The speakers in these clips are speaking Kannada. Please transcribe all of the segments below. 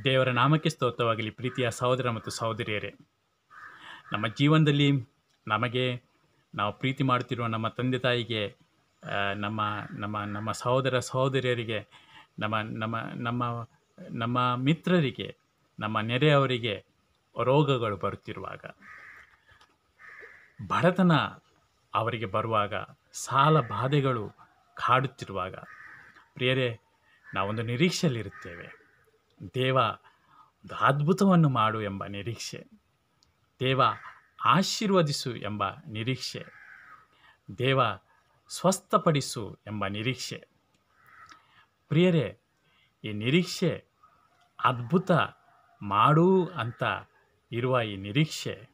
ದೇವರ ನಾಮಕ್ಕೆ ಸ್ತೋತ್ರವಾಗಲಿ. ಪ್ರೀತಿಯ ಸಹೋದರ ಮತ್ತು ಸಹೋದರಿಯರೇ, ನಮ್ಮ ಜೀವನದಲ್ಲಿ ನಾವು ಪ್ರೀತಿ ಮಾಡುತ್ತಿರುವ ನಮ್ಮ ತಂದೆ ತಾಯಿಗೆ, ನಮ್ಮ ನಮ್ಮ ನಮ್ಮ ಸಹೋದರ ಸಹೋದರಿಯರಿಗೆ, ನಮ್ಮ ನಮ್ಮ ನಮ್ಮ ನಮ್ಮ ಮಿತ್ರರಿಗೆ, ನಮ್ಮ ನೆರೆಯವರಿಗೆ ರೋಗಗಳು ಬರುತ್ತಿರುವಾಗ, ಬಡತನ ಅವರಿಗೆ ಬರುವಾಗ, ಸಾಲ ಬಾಧೆಗಳು ಕಾಡುತ್ತಿರುವಾಗ, ಪ್ರಿಯರೇ, ನಾವೊಂದು ನಿರೀಕ್ಷೆಯಲ್ಲಿರುತ್ತೇವೆ. ದೇವ ಒಂದು ಅದ್ಭುತವನ್ನು ಮಾಡು ಎಂಬ ನಿರೀಕ್ಷೆ, ದೇವ ಆಶೀರ್ವದಿಸು ಎಂಬ ನಿರೀಕ್ಷೆ, ದೇವ ಸ್ವಸ್ಥಪಡಿಸು ಎಂಬ ನಿರೀಕ್ಷೆ. ಪ್ರಿಯರೇ, ಈ ನಿರೀಕ್ಷೆ, ಅದ್ಭುತ ಮಾಡು ಅಂತ ಇರುವ ಈ ನಿರೀಕ್ಷೆ,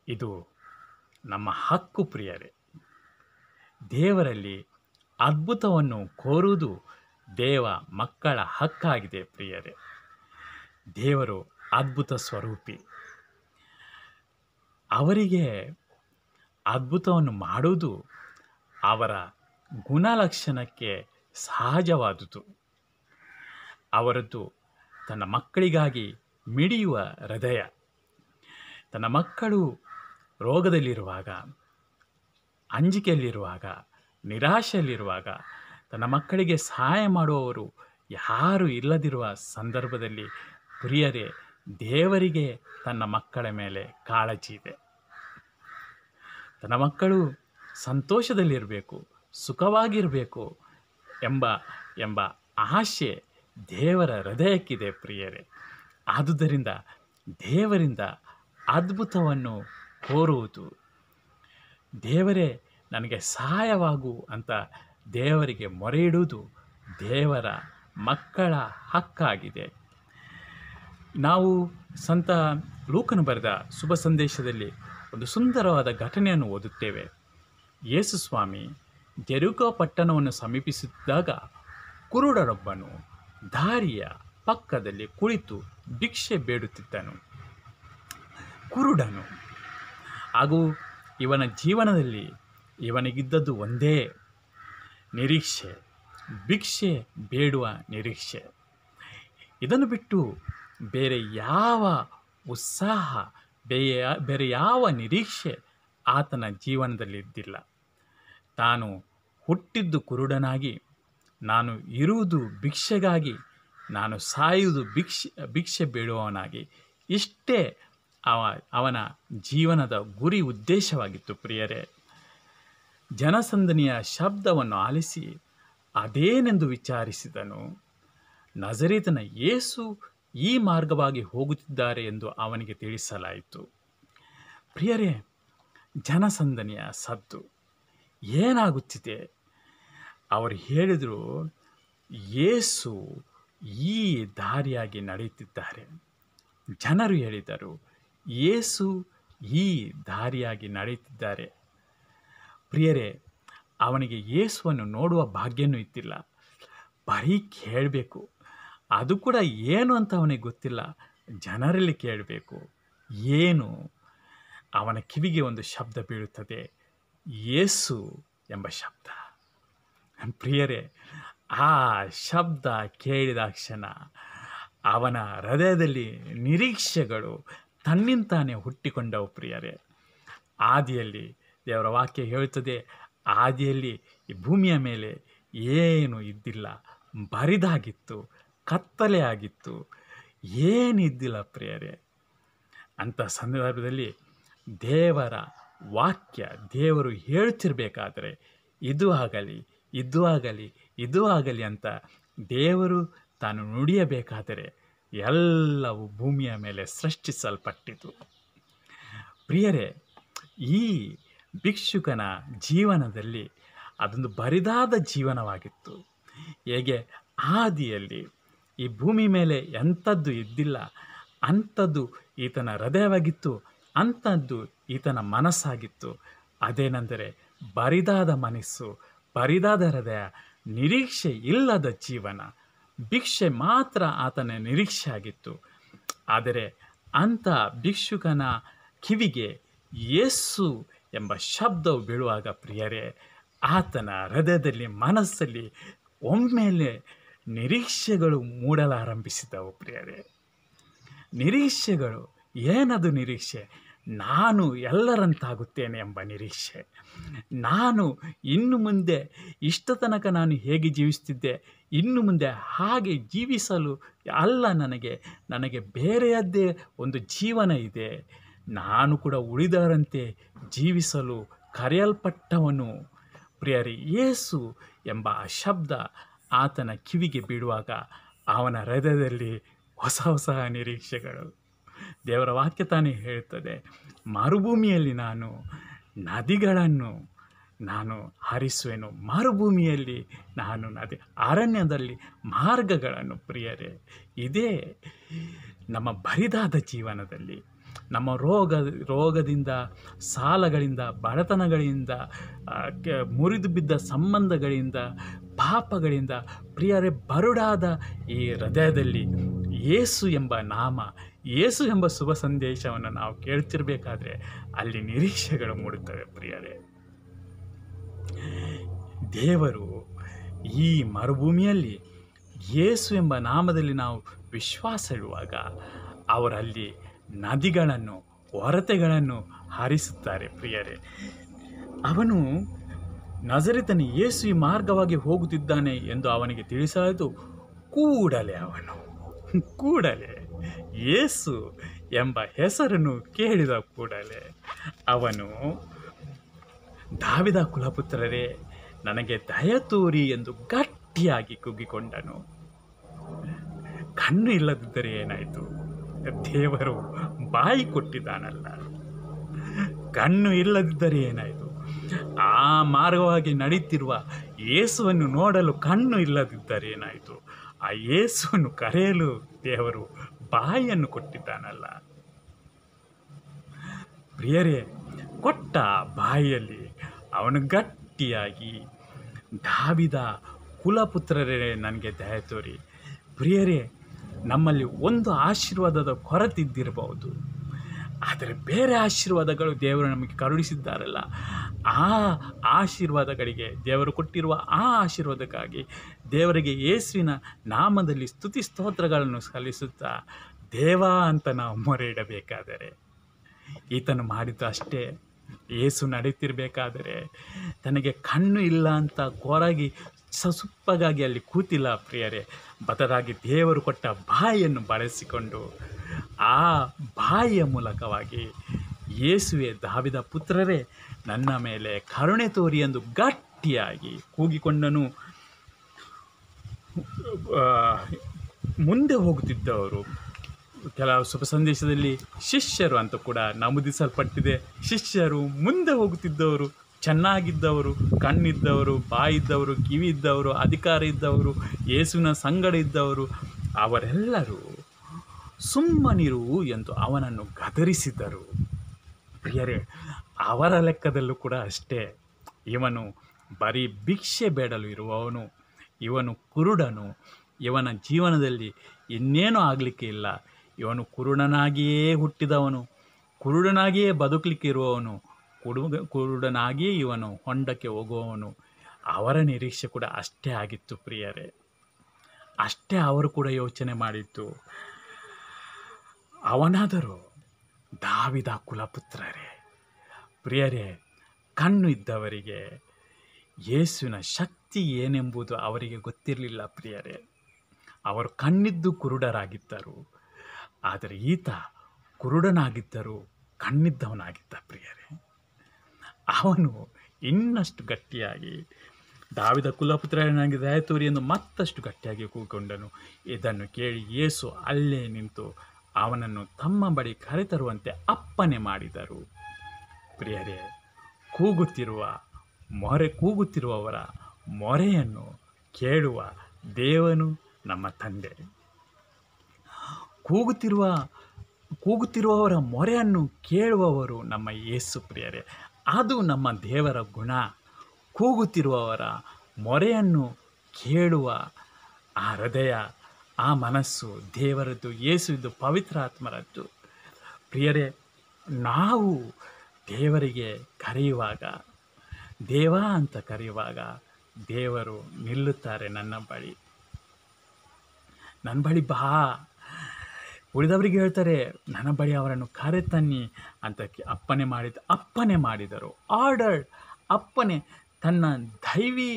ಇದು ನಮ್ಮ ಹಕ್ಕು. ಪ್ರಿಯರೇ, ದೇವರಲ್ಲಿ ಅದ್ಭುತವನ್ನು ಕೋರುವುದು ದೇವ ಮಕ್ಕಳ ಹಕ್ಕಾಗಿದೆ. ಪ್ರಿಯರೇ, ದೇವರು ಅದ್ಭುತ ಸ್ವರೂಪಿ. ಅವರಿಗೆ ಅದ್ಭುತವನ್ನು ಮಾಡುವುದು ಅವರ ಗುಣಲಕ್ಷಣಕ್ಕೆ ಸಹಜವಾದುದು. ಅವರದ್ದು ತನ್ನ ಮಕ್ಕಳಿಗಾಗಿ ಮಿಡಿಯುವ ಹೃದಯ. ತನ್ನ ಮಕ್ಕಳು ರೋಗದಲ್ಲಿರುವಾಗ, ಅಂಜಿಕೆಯಲ್ಲಿರುವಾಗ, ನಿರಾಶೆಯಲ್ಲಿರುವಾಗ, ತನ್ನ ಮಕ್ಕಳಿಗೆ ಸಹಾಯ ಮಾಡುವವರು ಯಾರೂ ಇಲ್ಲದಿರುವ ಸಂದರ್ಭದಲ್ಲಿ, ಪ್ರಿಯರೇ, ದೇವರಿಗೆ ತನ್ನ ಮಕ್ಕಳ ಮೇಲೆ ಕಾಳಜಿ ಇದೆ. ತನ್ನ ಮಕ್ಕಳು ಸಂತೋಷದಲ್ಲಿರಬೇಕು, ಸುಖವಾಗಿರಬೇಕು ಎಂಬ ಆಶೆ ದೇವರ ಹೃದಯಕ್ಕಿದೆ. ಪ್ರಿಯರೇ, ಆದುದರಿಂದ ದೇವರಿಂದ ಅದ್ಭುತವನ್ನು ಕೋರುವುದು, ದೇವರೇ ನನಗೆ ಸಹಾಯವಾಗು ಅಂತ ದೇವರಿಗೆ ಮೊರೆ ಇಡುವುದು ದೇವರ ಮಕ್ಕಳ ಹಕ್ಕಾಗಿದೆ. ನಾವು ಸಂತ ಲೂಕನು ಬರೆದ ಶುಭ ಸಂದೇಶದಲ್ಲಿ ಒಂದು ಸುಂದರವಾದ ಘಟನೆಯನ್ನು ಓದುತ್ತೇವೆ. ಯೇಸು ಸ್ವಾಮಿ ಜೆರಿಕೋ ಪಟ್ಟಣವನ್ನು ಸಮೀಪಿಸುತ್ತಿದ್ದಾಗ ಕುರುಡರೊಬ್ಬನು ದಾರಿಯ ಪಕ್ಕದಲ್ಲಿ ಕುಳಿತು ಭಿಕ್ಷೆ ಬೇಡುತ್ತಿದ್ದನು. ಕುರುಡನು. ಹಾಗೂ ಇವನ ಜೀವನದಲ್ಲಿ ಇವನಿಗಿದ್ದದ್ದು ಒಂದೇ ನಿರೀಕ್ಷೆ, ಭಿಕ್ಷೆ ಬೇಡುವ ನಿರೀಕ್ಷೆ. ಇದನ್ನು ಬಿಟ್ಟು ಬೇರೆ ಯಾವ ಉತ್ಸಾಹ, ಬೇರೆ ಯಾವ ನಿರೀಕ್ಷೆ ಆತನ ಜೀವನದಲ್ಲಿದ್ದಿಲ್ಲ. ತಾನು ಹುಟ್ಟಿದ್ದು ಕುರುಡನಾಗಿ, ನಾನು ಇರುವುದು ಭಿಕ್ಷೆಗಾಗಿ, ನಾನು ಸಾಯುವುದು ಭಿಕ್ಷೆ ಬೇಡುವವನಾಗಿ, ಇಷ್ಟೇ ಅವನ ಜೀವನದ ಗುರಿ ಉದ್ದೇಶವಾಗಿತ್ತು. ಪ್ರಿಯರೇ, ಜನಸಂದಣಿಯ ಶಬ್ದವನ್ನು ಆಲಿಸಿ ಅದೇನೆಂದು ವಿಚಾರಿಸಿದನು. ನಜರೇತಿನ ಯೇಸು ಈ ಮಾರ್ಗವಾಗಿ ಹೋಗುತ್ತಿದ್ದಾರೆ ಎಂದು ಅವನಿಗೆ ತಿಳಿಸಲಾಯಿತು. ಪ್ರಿಯರೇ, ಜನಸಂದಣಿಯ ಸದ್ದು ಏನಾಗುತ್ತಿದೆ? ಅವರು ಹೇಳಿದರು, ಯೇಸು ಈ ದಾರಿಯಾಗಿ ನಡೆಯುತ್ತಿದ್ದಾರೆ. ಜನರು ಹೇಳಿದರು, ಯೇಸು ಈ ದಾರಿಯಾಗಿ ನಡೆಯುತ್ತಿದ್ದಾರೆ. ಪ್ರಿಯರೇ, ಅವನಿಗೆ ಯೇಸುವನ್ನು ನೋಡುವ ಭಾಗ್ಯನೂ ಇದ್ದಿಲ್ಲ. ಬರೀ ಕೇಳಬೇಕು, ಅದು ಕೂಡ ಏನು ಅಂತ ಅವನಿಗೆ ಗೊತ್ತಿಲ್ಲ. ಜನರಲ್ಲಿ ಕೇಳಬೇಕು. ಏನು? ಅವನ ಕಿವಿಗೆ ಒಂದು ಶಬ್ದ ಬೀಳುತ್ತದೆ, ಯೇಸು ಎಂಬ ಶಬ್ದ. ಪ್ರಿಯರೇ, ಆ ಶಬ್ದ ಕೇಳಿದ ಕ್ಷಣ ಅವನ ಹೃದಯದಲ್ಲಿ ನಿರೀಕ್ಷೆಗಳು ತನ್ನಿಂತಾನೇ ಹುಟ್ಟಿಕೊಂಡವು. ಪ್ರಿಯರೇ, ಆದಿಯಲ್ಲಿ ದೇವರ ವಾಕ್ಯ ಹೇಳುತ್ತದೆ, ಆದಿಯಲ್ಲಿ ಈ ಭೂಮಿಯ ಮೇಲೆ ಏನು ಇದ್ದಿಲ್ಲ, ಬರಿದಾಗಿತ್ತು, ಕತ್ತಲೆ ಆಗಿತ್ತು, ಏನಿದ್ದಿಲ್ಲ. ಪ್ರಿಯರೇ, ಅಂಥ ಸಂದರ್ಭದಲ್ಲಿ ದೇವರ ವಾಕ್ಯ, ದೇವರು ಹೇಳುತ್ತಿರಬೇಕಾದರೆ ಇದು ಆಗಲಿ, ಇದು ಆಗಲಿ, ಇದು ಆಗಲಿ ಅಂತ ದೇವರು ತಾನು ನುಡಿಯಬೇಕಾದರೆ ಎಲ್ಲವೂ ಭೂಮಿಯ ಮೇಲೆ ಸೃಷ್ಟಿಸಲ್ಪಟ್ಟಿತು. ಪ್ರಿಯರೇ, ಈ ಭಿಕ್ಷುಕನ ಜೀವನದಲ್ಲಿ ಅದೊಂದು ಬರಿದಾದ ಜೀವನವಾಗಿತ್ತು. ಹೇಗೆ ಆದಿಯಲ್ಲಿ ಈ ಭೂಮಿ ಮೇಲೆ ಎಂಥದ್ದು ಇದ್ದಿಲ್ಲ, ಅಂಥದ್ದು ಈತನ ಹೃದಯವಾಗಿತ್ತು, ಅಂಥದ್ದು ಈತನ ಮನಸ್ಸಾಗಿತ್ತು. ಅದೇನೆಂದರೆ ಬರಿದಾದ ಮನಸ್ಸು, ಬರಿದಾದ ಹೃದಯ, ನಿರೀಕ್ಷೆ ಇಲ್ಲದ ಜೀವನ. ಭಿಕ್ಷೆ ಮಾತ್ರ ಆತನ ನಿರೀಕ್ಷೆ ಆಗಿತ್ತು. ಆದರೆ ಅಂಥ ಭಿಕ್ಷುಕನ ಕಿವಿಗೆ ಯೇಸು ಎಂಬ ಶಬ್ದವು ಬೀಳುವಾಗ, ಪ್ರಿಯರೇ, ಆತನ ಹೃದಯದಲ್ಲಿ, ಮನಸ್ಸಲ್ಲಿ ಒಮ್ಮೆಲೆ ನಿರೀಕ್ಷೆಗಳು ಮೂಡಲಾರಂಭಿಸಿದವು ಪ್ರಿಯರೇ. ನಿರೀಕ್ಷೆಗಳು, ಏನದು ನಿರೀಕ್ಷೆ? ನಾನು ಎಲ್ಲರಂತಾಗುತ್ತೇನೆ ಎಂಬ ನಿರೀಕ್ಷೆ. ನಾನು ಇನ್ನು ಮುಂದೆ ಇಷ್ಟ ತನಕ ನಾನು ಹೇಗೆ ಜೀವಿಸ್ತಿದ್ದೆ, ಇನ್ನು ಮುಂದೆ ಹಾಗೆ ಜೀವಿಸಲು ಅಲ್ಲ, ನನಗೆ ಬೇರೆಯದ್ದೇ ಒಂದು ಜೀವನ ಇದೆ. ನಾನು ಕೂಡ ಉಳಿದವರಂತೆ ಜೀವಿಸಲು ಕರೆಯಲ್ಪಟ್ಟವನು. ಪ್ರಿಯರೇ, ಯೇಸು ಎಂಬ ಆ ಶಬ್ದ ಆತನ ಕಿವಿಗೆ ಬೀಳುವಾಗ ಅವನ ಹೃದಯದಲ್ಲಿ ಹೊಸ ಹೊಸ ನಿರೀಕ್ಷೆಗಳು. ದೇವರ ವಾಕ್ಯ ತಾನೇ ಹೇಳುತ್ತದೆ, ಮರುಭೂಮಿಯಲ್ಲಿ ನಾನು ನದಿಗಳನ್ನು ಹರಿಸುವೆನು, ಮರುಭೂಮಿಯಲ್ಲಿ ನಾನು ಅರಣ್ಯದಲ್ಲಿ ಮಾರ್ಗಗಳನ್ನು. ಪ್ರಿಯರೇ, ಇದೇ ನಮ್ಮ ಬರಿದಾದ ಜೀವನದಲ್ಲಿ, ನಮ್ಮ ರೋಗದಿಂದ, ಸಾಲಗಳಿಂದ, ಬಡತನಗಳಿಂದ, ಮುರಿದು ಬಿದ್ದ ಸಂಬಂಧಗಳಿಂದ, ಪಾಪಗಳಿಂದ ಪ್ರಿಯರೇ ಬರುಡಾದ ಈ ಹೃದಯದಲ್ಲಿ ಯೇಸು ಎಂಬ ನಾಮ, ಯೇಸು ಎಂಬ ಶುಭ ಸಂದೇಶವನ್ನು ನಾವು ಕೇಳ್ತಿರ್ಬೇಕಾದ್ರೆ ಅಲ್ಲಿ ನಿರೀಕ್ಷೆಗಳು ಮೂಡುತ್ತವೆ. ಪ್ರಿಯರೇ, ದೇವರು ಈ ಮರುಭೂಮಿಯಲ್ಲಿ ಯೇಸು ಎಂಬ ನಾಮದಲ್ಲಿ ನಾವು ವಿಶ್ವಾಸ ಇಡುವಾಗ ಅವರಲ್ಲಿ ನದಿಗಳನ್ನು, ಹೊರತೆಗಳನ್ನು ಹರಿಸುತ್ತಾರೆ. ಪ್ರಿಯರೇ, ಅವನು ನಜರೇತನ ಯೇಸು ಈ ಮಾರ್ಗವಾಗಿ ಹೋಗುತ್ತಿದ್ದಾನೆ ಎಂದು ಅವನಿಗೆ ತಿಳಿಸಾಯಿತು. ಕೂಡಲೇ ಯೇಸು ಎಂಬ ಹೆಸರನ್ನು ಕೇಳಿದ ಕೂಡಲೇ ಅವನು, ದಾವೀದ ಕುಲಪುತ್ರರೇ, ನನಗೆ ದಯ ತೋರಿ ಎಂದು ಗಟ್ಟಿಯಾಗಿ ಕೂಗಿಕೊಂಡನು. ಕಣ್ಣು ಇಲ್ಲದಿದ್ದರೆ ಏನಾಯಿತು? ದೇವರು ಬಾಯಿ ಕೊಟ್ಟಿದ್ದಾನಲ್ಲ. ಕಣ್ಣು ಇಲ್ಲದಿದ್ದರೆ ಏನಾಯಿತು? ಆ ಮಾರ್ಗವಾಗಿ ನಡೀತಿರುವ ಯೇಸುವನ್ನು ನೋಡಲು ಕಣ್ಣು ಇಲ್ಲದಿದ್ದರೆ ಏನಾಯಿತು? ಆ ಯೇಸುವನ್ನು ಕರೆಯಲು ದೇವರು ಬಾಯಿಯನ್ನು ಕೊಟ್ಟಿದ್ದಾನಲ್ಲ. ಪ್ರಿಯರೇ, ಕೊಟ್ಟ ಬಾಯಿಯಲ್ಲಿ ಅವನು ಗಟ್ಟಿಯಾಗಿ, ದಾವೀದ ಕುಲಪುತ್ರರೇ, ನನಗೆ ದಯ ತೋರಿ. ಪ್ರಿಯರೇ, ನಮ್ಮಲ್ಲಿ ಒಂದು ಆಶೀರ್ವಾದದ ಕೊರತಿದ್ದಿರಬಹುದು, ಆದರೆ ಬೇರೆ ಆಶೀರ್ವಾದಗಳು ದೇವರು ನಮಗೆ ಕರುಣಿಸಿದ್ದಾರಲ್ಲ, ಆ ಆಶೀರ್ವಾದಗಳಿಗೆ, ದೇವರು ಕೊಟ್ಟಿರುವ ಆ ಆಶೀರ್ವಾದಕ್ಕಾಗಿ ದೇವರಿಗೆ ಯೇಸುವಿನ ನಾಮದಲ್ಲಿ ಸ್ತುತಿ ಸ್ತೋತ್ರಗಳನ್ನು ಸಲ್ಲಿಸುತ್ತಾ ದೇವ ಅಂತ ನಾವು ಮೊರೆ ಇಡಬೇಕಾದರೆ, ಈತನು ಮಾಡಿದ್ದು ಅಷ್ಟೇ. ಯೇಸು ನಡೀತಿರ್ಬೇಕಾದರೆ ತನಗೆ ಕಣ್ಣು ಇಲ್ಲ ಅಂತ ಕೊರಗಿ ಸಸುಪ್ಪಗಾಗಿ ಅಲ್ಲಿ ಕೂತಿಲ್ಲ. ಪ್ರಿಯರೇ, ಬದಲಾಗಿ ದೇವರು ಕೊಟ್ಟ ಬಾಯಿಯನ್ನು ಬಳಸಿಕೊಂಡು ಆ ಬಾಯಿಯ ಮೂಲಕವಾಗಿ ಯೇಸುವೆ, ದಾವೀದ ಪುತ್ರರೇ, ನನ್ನ ಮೇಲೆ ಕರುಣೆ ತೋರಿ ಎಂದು ಗಟ್ಟಿಯಾಗಿ ಕೂಗಿಕೊಂಡನು. ಮುಂದೆ ಹೋಗುತ್ತಿದ್ದವರು, ಕೆಲವು ಶುಭ ಸಂದೇಶದಲ್ಲಿ ಶಿಷ್ಯರು ಅಂತ ಕೂಡ ನಮೂದಿಸಲ್ಪಟ್ಟಿದೆ. ಶಿಷ್ಯರು, ಮುಂದೆ ಹೋಗುತ್ತಿದ್ದವರು, ಚೆನ್ನಾಗಿದ್ದವರು, ಕಣ್ಣಿದ್ದವರು, ಬಾಯಿದ್ದವರು, ಕಿವಿ ಇದ್ದವರು, ಅಧಿಕಾರ ಇದ್ದವರು, ಯೇಸುವಿನ ಸಂಗಡ ಇದ್ದವರು, ಅವರೆಲ್ಲರೂ ಸುಮ್ಮನಿರು ಎಂದು ಅವನನ್ನು ಗದರಿಸಿದರು. ಪ್ರಿಯರೇ, ಅವರ ಲೆಕ್ಕದಲ್ಲೂ ಕೂಡ ಅಷ್ಟೇ. ಇವನು ಬರೀ ಭಿಕ್ಷೆ ಬೇಡಲು ಇರುವವನು, ಇವನು ಕುರುಡನು, ಇವನ ಜೀವನದಲ್ಲಿ ಇನ್ನೇನೂ ಆಗಲಿಕ್ಕೆ ಇಲ್ಲ, ಇವನು ಕುರುಡನಾಗಿಯೇ ಹುಟ್ಟಿದವನು, ಕುರುಡನಾಗಿಯೇ ಬದುಕಲಿಕ್ಕೆ ಇರುವವನು, ಕುರುಡನಾಗಿಯೇ ಇವನು ಹೊಂಡಕ್ಕೆ ಹೋಗುವವನು. ಅವರ ನಿರೀಕ್ಷೆ ಕೂಡ ಅಷ್ಟೇ ಆಗಿತ್ತು. ಪ್ರಿಯರೇ, ಅಷ್ಟೇ ಅವರು ಕೂಡ ಯೋಚನೆ ಮಾಡಿತ್ತು. ಅವನಾದರೂ ದಾವೀದ ಕುಲಪುತ್ರರೇ. ಪ್ರಿಯರೇ, ಕಣ್ಣು ಇದ್ದವರಿಗೆ ಯೇಸುವಿನ ಶಕ್ತಿ ಏನೆಂಬುದು ಅವರಿಗೆ ಗೊತ್ತಿರಲಿಲ್ಲ. ಪ್ರಿಯರೇ, ಅವರು ಕಣ್ಣಿದ್ದು ಕುರುಡರಾಗಿದ್ದರು, ಆದರೆ ಈತ ಕುರುಡನಾಗಿದ್ದರು, ಕಣ್ಣಿದ್ದವನಾಗಿದ್ದ. ಪ್ರಿಯರೇ, ಅವನು ಇನ್ನಷ್ಟು ಗಟ್ಟಿಯಾಗಿ, ದಾವೀದ ಕುಲಪುತ್ರನಾಗಿ ದಯ ತೋರಿ ಎಂದು ಮತ್ತಷ್ಟು ಗಟ್ಟಿಯಾಗಿ ಕೂಗಿಕೊಂಡನು. ಇದನ್ನು ಕೇಳಿ ಯೇಸು ಅಲ್ಲೇ ನಿಂತು ಅವನನ್ನು ತಮ್ಮ ಬಳಿ ಕರೆತರುವಂತೆ ಅಪ್ಪಣೆ ಮಾಡಿದರು. ಪ್ರಿಯರೇ, ಕೂಗುತ್ತಿರುವವರ ಮೊರೆಯನ್ನು ಕೇಳುವ ದೇವನು ನಮ್ಮ ತಂದೆ. ಕೂಗುತ್ತಿರುವವರ ಮೊರೆಯನ್ನು ಕೇಳುವವರು ನಮ್ಮ ಯೇಸು. ಪ್ರಿಯರೇ, ಅದು ನಮ್ಮ ದೇವರ ಗುಣ. ಕೂಗುತ್ತಿರುವವರ ಮೊರೆಯನ್ನು ಕೇಳುವ ಆ ಹೃದಯ, ಆ ಮನಸ್ಸು ದೇವರದ್ದು, ಯೇಸುವಿದ್ದು, ಪವಿತ್ರಾತ್ಮರದ್ದು. ಪ್ರಿಯರೇ, ನಾವು ದೇವರಿಗೆ ಕರೆಯುವಾಗ, ದೇವ ಅಂತ ಕರೆಯುವಾಗ ದೇವರು ನಿಲ್ಲುತ್ತಾರೆ ನನ್ನ ಬಳಿ. ನನ್ನ ಬಳಿ ಬಾ. ಉಳಿದವರಿಗೆ ಹೇಳ್ತಾರೆ, ನನ್ನ ಬಳಿ ಅವರನ್ನು ಕರೆತನ್ನಿ ಅಂತ ಅಪ್ಪನೆ ಮಾಡಿದರು. ಆರ್ಡರ್, ಅಪ್ಪನೆ, ತನ್ನ ದೈವಿ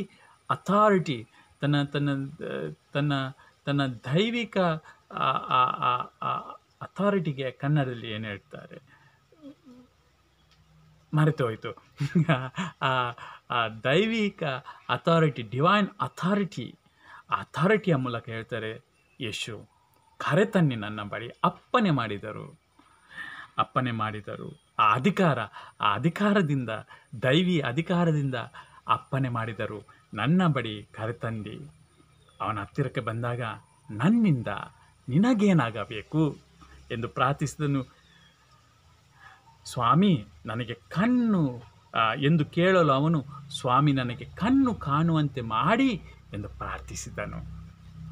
ಅಥಾರಿಟಿ, ತನ್ನ ತನ್ನ ತನ್ನ ತನ್ನ ದೈವಿಕ ಅಥಾರಿಟಿಗೆ ಕನ್ನಡದಲ್ಲಿ ಏನು ಹೇಳ್ತಾರೆ, ಮರೆತು ಹೋಯಿತು. ಆ ದೈವಿಕ ಅಥಾರಿಟಿ, ಡಿವೈನ್ ಅಥಾರಿಟಿ, ಆ ಅಥಾರಿಟಿಯ ಮೂಲಕ ಹೇಳ್ತಾರೆ, ಯೇಸು ಕರೆತನ್ನಿ ನನ್ನ ಬಳಿ. ಅಪ್ಪನೆ ಮಾಡಿದರು. ಆ ಅಧಿಕಾರದಿಂದ, ದೈವಿ ಅಧಿಕಾರದಿಂದ ಅಪ್ಪನೆ ಮಾಡಿದರು. ನನ್ನ ಬಳಿ ಕರೆತಂದು ಅವನ ಹತ್ತಿರಕ್ಕೆ ಬಂದಾಗ, ನನ್ನಿಂದ ನಿನಗೇನಾಗಬೇಕು ಎಂದು ಪ್ರಾರ್ಥಿಸಿದನು. ಸ್ವಾಮಿ ನನಗೆ ಕಣ್ಣು ಎಂದು ಕೇಳಲು ಅವನು, ಸ್ವಾಮಿ ನನಗೆ ಕಣ್ಣು ಕಾಣುವಂತೆ ಮಾಡಿ ಎಂದು ಪ್ರಾರ್ಥಿಸಿದನು.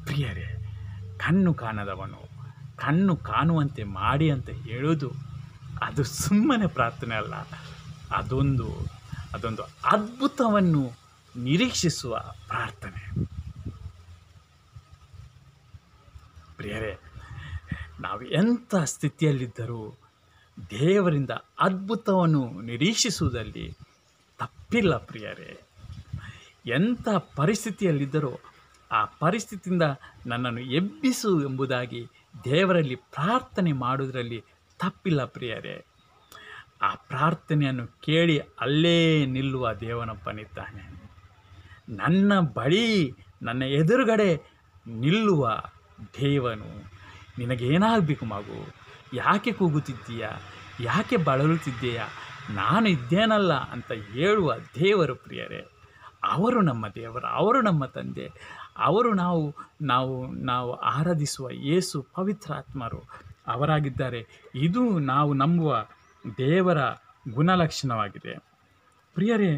ಪ್ರಿಯರೇ, ಕಣ್ಣು ಕಾಣದವನು ಕಣ್ಣು ಕಾಣುವಂತೆ ಮಾಡಿ ಅಂತ ಹೇಳೋದು ಅದು ಸುಮ್ಮನೆ ಪ್ರಾರ್ಥನೆ ಅಲ್ಲ, ಅದೊಂದು ಅದ್ಭುತವನ್ನು ನಿರೀಕ್ಷಿಸುವ ಪ್ರಾರ್ಥನೆ. ಪ್ರಿಯರೇ, ನಾವು ಎಂಥ ಸ್ಥಿತಿಯಲ್ಲಿದ್ದರೂ ದೇವರಿಂದ ಅದ್ಭುತವನ್ನು ನಿರೀಕ್ಷಿಸುವುದಲ್ಲಿ ತಪ್ಪಿಲ್ಲ. ಪ್ರಿಯರೇ, ಎಂಥ ಪರಿಸ್ಥಿತಿಯಲ್ಲಿದ್ದರೂ ಆ ಪರಿಸ್ಥಿತಿಯಿಂದ ನನ್ನನ್ನು ಎಬ್ಬಿಸು ಎಂಬುದಾಗಿ ದೇವರಲ್ಲಿ ಪ್ರಾರ್ಥನೆ ಮಾಡುವುದರಲ್ಲಿ ತಪ್ಪಿಲ್ಲ. ಪ್ರಿಯರೇ, ಆ ಪ್ರಾರ್ಥನೆಯನ್ನು ಕೇಳಿ ಅಲ್ಲೇ ನಿಲ್ಲುವ ದೇವನೊಬ್ಬನಿದ್ದಾನೆ. ನನ್ನ ಬಳಿ, ನನ್ನ ಎದುರುಗಡೆ ನಿಲ್ಲುವ ದೇವನು, ನಿನಗೇನಾಗಬೇಕು ಮಗು, ಯಾಕೆ ಕೂಗುತ್ತಿದ್ದೀಯಾ, ಯಾಕೆ ಬಳಲುತ್ತಿದ್ದೀಯಾ, ನಾನು ಇದ್ದೇನಲ್ಲ ಅಂತ ಹೇಳುವ ದೇವರು. ಪ್ರಿಯರೇ, ಅವರು ನಮ್ಮ ದೇವರು, ಅವರು ನಮ್ಮ ತಂದೆ, ಅವರು ನಾವು ಆರಾಧಿಸುವ ಯೇಸು ಪವಿತ್ರಾತ್ಮರು ಅವರಾಗಿದ್ದಾರೆ. ಇದು ನಾವು ನಂಬುವ ದೇವರ ಗುಣಲಕ್ಷಣವಾಗಿದೆ. ಪ್ರಿಯರೇ,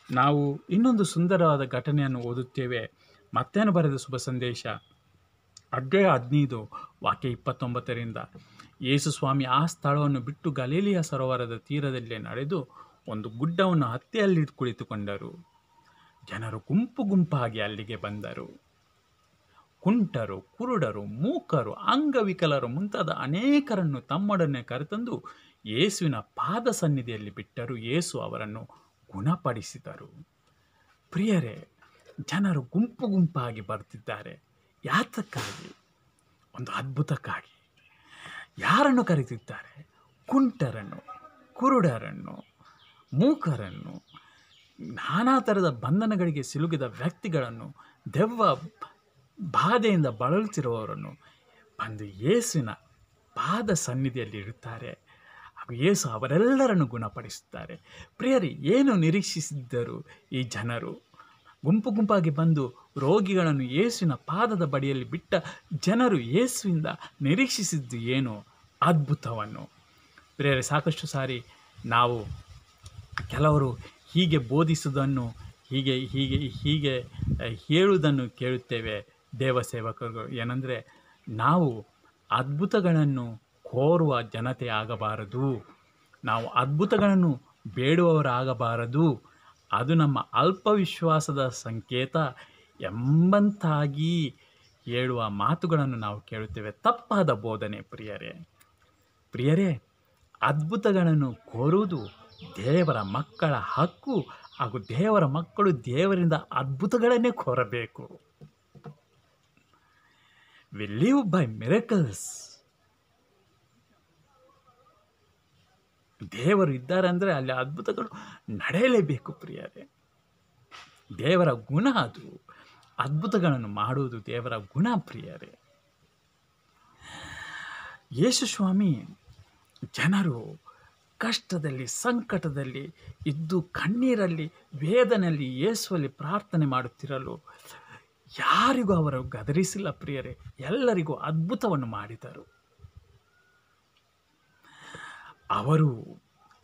ನಾವು ಇನ್ನೊಂದು ಸುಂದರವಾದ ಘಟನೆಯನ್ನು ಓದುತ್ತೇವೆ. ಮತ್ತೇನು ಬರೆದ ಶುಭ ಸಂದೇಶ ಅಧ್ಯಾಯ 15 ವಾಕ್ಯ 29ರಿಂದ. ಯೇಸು ಸ್ವಾಮಿ ಆ ಸ್ಥಳವನ್ನು ಬಿಟ್ಟು ಗಲಿಲಾಯ ಸರೋವರದ ತೀರದಲ್ಲೇ ನಡೆದು ಒಂದು ಗುಡ್ಡವನ್ನು ಹತ್ತಿ ಅಲ್ಲಿ ಕುಳಿತುಕೊಂಡರು. ಜನರು ಗುಂಪು ಗುಂಪಾಗಿ ಅಲ್ಲಿಗೆ ಬಂದರು. ಕುಂಟರು, ಕುರುಡರು, ಮೂಕರು, ಅಂಗವಿಕಲರು ಮುಂತಾದ ಅನೇಕರನ್ನು ತಮ್ಮೊಡನೆ ಕರೆತಂದು ಯೇಸುವಿನ ಪಾದ ಸನ್ನಿಧಿಯಲ್ಲಿ ಬಿಟ್ಟರು. ಯೇಸು ಅವರನ್ನು ಗುಣಪಡಿಸಿದರು. ಪ್ರಿಯರೇ, ಜನರು ಗುಂಪು ಗುಂಪಾಗಿ ಬರ್ತಿದ್ದಾರೆ. ಯಾತಕ್ಕಾಗಿ? ಒಂದು ಅದ್ಭುತಕ್ಕಾಗಿ. ಯಾರನ್ನು ಕರೆದಿದ್ದಾರೆ? ಕುಂಟರನ್ನು, ಕುರುಡರನ್ನು, ಮೂಕರನ್ನು, ನಾನಾ ಥರದ ಬಂಧನಗಳಿಗೆ ಸಿಲುಕಿದ ವ್ಯಕ್ತಿಗಳನ್ನು, ದೆವ್ವ ಬಾಧೆಯಿಂದ ಬಳಲುತ್ತಿರುವವರನ್ನು ಬಂದು ಯೇಸುವಿನ ಪಾದ ಸನ್ನಿಧಿಯಲ್ಲಿ ಇರುತ್ತಾರೆ. ಹಾಗೂ ಯೇಸು ಅವರೆಲ್ಲರನ್ನು ಗುಣಪಡಿಸುತ್ತಾರೆ. ಪ್ರಿಯರೇ, ಏನು ನಿರೀಕ್ಷಿಸಿದ್ದರು ಈ ಜನರು? ಗುಂಪು ಗುಂಪಾಗಿ ಬಂದು ರೋಗಿಗಳನ್ನು ಯೇಸುವಿನ ಪಾದದ ಬಳಿಯಲ್ಲಿ ಬಿಟ್ಟ ಜನರು ಯೇಸುವಿಂದ ನಿರೀಕ್ಷಿಸಿದ್ದು ಏನು? ಅದ್ಭುತವನ್ನು. ಪ್ರಿಯರೇ, ಸಾಕಷ್ಟು ಸಾರಿ ನಾವು ಕೆಲವರು ಹೀಗೆ ಬೋಧಿಸುವುದನ್ನು, ಹೀಗೆ ಹೇಳುವುದನ್ನು ಕೇಳುತ್ತೇವೆ. ದೇವಸೇವಕರು ಏನೆಂದರೆ, ನಾವು ಅದ್ಭುತಗಳನ್ನು ಕೋರುವ ಜನತೆ ಆಗಬಾರದು, ನಾವು ಅದ್ಭುತಗಳನ್ನು ಬೇಡುವವರಾಗಬಾರದು, ಅದು ನಮ್ಮ ಅಲ್ಪವಿಶ್ವಾಸದ ಸಂಕೇತ ಎಂಬಂತಾಗಿ ಹೇಳುವ ಮಾತುಗಳನ್ನು ನಾವು ಕೇಳುತ್ತೇವೆ. ತಪ್ಪಾದ ಬೋಧನೆ. ಪ್ರಿಯರೇ, ಅದ್ಭುತಗಳನ್ನು ಕೋರುವುದು ದೇವರ ಮಕ್ಕಳ ಹಕ್ಕು. ಹಾಗೂ ದೇವರ ಮಕ್ಕಳು ದೇವರಿಂದ ಅದ್ಭುತಗಳನ್ನೇ ಕೋರಬೇಕು. We live by miracles. ದೇವರು ಇದ್ದಾರೆ ಅಂದರೆ ಅಲ್ಲಿ ಅದ್ಭುತಗಳು ನಡೆಯಲೇಬೇಕು. ಪ್ರಿಯರೇ, ದೇವರ ಗುಣ ಅದು. ಅದ್ಭುತಗಳನ್ನು ಮಾಡುವುದು ದೇವರ ಗುಣ. ಪ್ರಿಯರೇ, ಯೇಸು ಸ್ವಾಮಿ ಜನರು ಕಷ್ಟದಲ್ಲಿ, ಸಂಕಟದಲ್ಲಿ ಇದ್ದು, ಕಣ್ಣೀರಲ್ಲಿ, ವೇದನೆಯಲ್ಲಿ ಯೇಸುವಲ್ಲಿ ಪ್ರಾರ್ಥನೆ ಮಾಡುತ್ತಿರಲು ಯಾರಿಗೂ ಅವರು ಗದರಿಸಿಲ್ಲ. ಪ್ರಿಯರೇ, ಎಲ್ಲರಿಗೂ ಅದ್ಭುತವನ್ನು ಮಾಡಿದರು. ಅವರು